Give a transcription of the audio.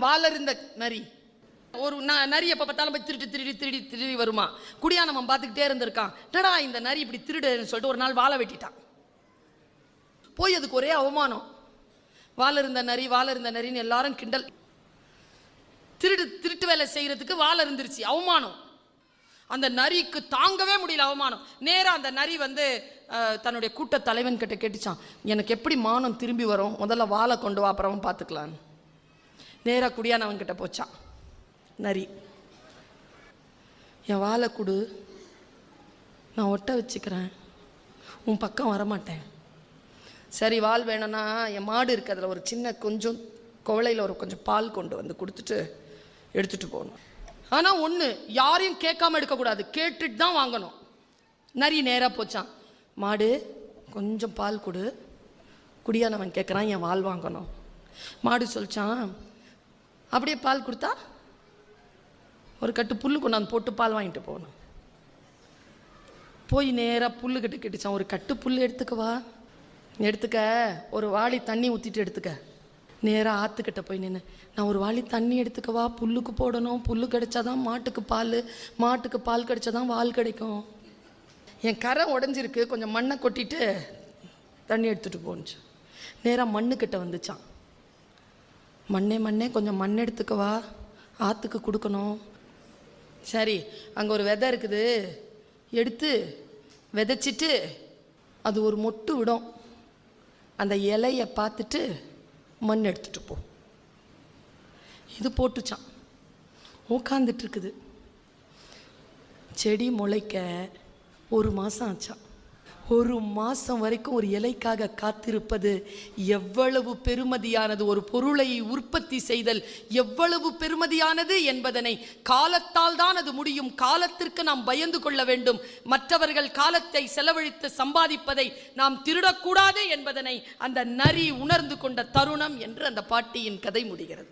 வாளருந்த நரி. ஒரு நரி எப்போ பார்த்தாலும் போய் திருடி திருடி திருடி திருடி வருமா. குடியானவன் பார்த்துக்கிட்டே இருந்திருக்கான். டடா இந்த நரி இப்படி திருடுன்னு சொல்லிட்டு ஒரு நாள் வாழை வெட்டிட்டான். போய் அதுக்கு ஒரே அவமானம். வாளருந்த நரி வாளருந்த நரின்னு எல்லாரும் கிண்டல். திருட்டு வேலை செய்யறதுக்கு வாழை இருந்துருச்சு, அவமானம். அந்த நரிக்கு தாங்கவே முடியல அவமானம். நேராக அந்த நரி தன்னுடைய கூட்ட தலைவன் கிட்ட கேட்டுச்சான், எனக்கு எப்படி மானம் திரும்பி வரும், முதல்ல வாழை கொண்டு வா அப்புறம் பார்த்துக்கலான்னு. நேராக குடியானவன் கிட்ட போச்சான் நரி. என் வாழை கொடு, நான் ஒட்ட வச்சுக்கிறேன், உன் பக்கம் வரமாட்டேன். சரி வால் வேணும்னா என் மாடு இருக்கு, அதில் ஒரு சின்ன கொஞ்சம் குவளையில் ஒரு கொஞ்சம் பால் கொண்டு வந்து கொடுத்துட்டு எடுத்துகிட்டு போகணும். ஆனால் ஒன்று, யாரையும் கேட்காம எடுக்கக்கூடாது, கேட்டுட்டு தான் வாங்கணும். நரி நேராக போச்சான், மாடு கொஞ்சம் பால் கொடு. குடியானவன் கேட்குறான், என் வால் வாங்கணும். மாடு சொல்லிச்சான், அப்படியே பால் கொடுத்தா ஒரு கட்டு புல்லு கொண்டாந்து போட்டு பால் வாங்கிட்டு போகணும். போய் நேராக புல்லுக்கிட்ட கேட்டுச்சான், ஒரு கட்டு புல் எடுத்துக்கவா. எடுத்துக்க, ஒரு வாளி தண்ணி ஊற்றிட்டு எடுத்துக்க. நேராக ஆற்றுக்கிட்ட போய் நின்று, நான் ஒரு வாளி தண்ணி எடுத்துக்கவா, புல்லுக்கு போடணும், புல்லு கிடைச்சாதான் மாட்டுக்கு பால், மாட்டுக்கு பால் கிடைச்சாதான் வால் கிடைக்கும். என் கரை உடஞ்சிருக்கு, கொஞ்சம் மண்ணை கொட்டிட்டு தண்ணி எடுத்துகிட்டு போனுச்சு. நேராக மண்ணுக்கிட்ட வந்துச்சான். மண்ணே கொஞ்சம் மண் எடுத்துக்கவா, ஆற்றுக்கு கொடுக்கணும். சரி, அங்கே ஒரு விதை இருக்குது, எடுத்து விதைச்சிட்டு அது ஒரு மொட்டு விடும், அந்த இலையை பார்த்துட்டு மண் எடுத்துகிட்டு போ. இது போட்டுச்சான். உட்காந்துட்டு இருக்குது. செடி முளைக்க 1 மாதம் ஆச்சான். 1 மாதம் வரைக்கும் ஒரு இலைக்காக காத்திருப்பது எவ்வளவு பெருமதியானது, ஒரு பொருளை உற்பத்தி செய்தல் எவ்வளவு பெருமதியானது என்பதனை காலத்தால் தான் அது முடியும். காலத்திற்கு நாம் பயந்து கொள்ள வேண்டும். மற்றவர்கள் காலத்தை செலவழித்து சம்பாதிப்பதை நாம் திருடக்கூடாது என்பதனை அந்த நரி உணர்ந்து கொண்ட தருணம் என்று அந்த பாட்டியின் கதை முடிகிறது.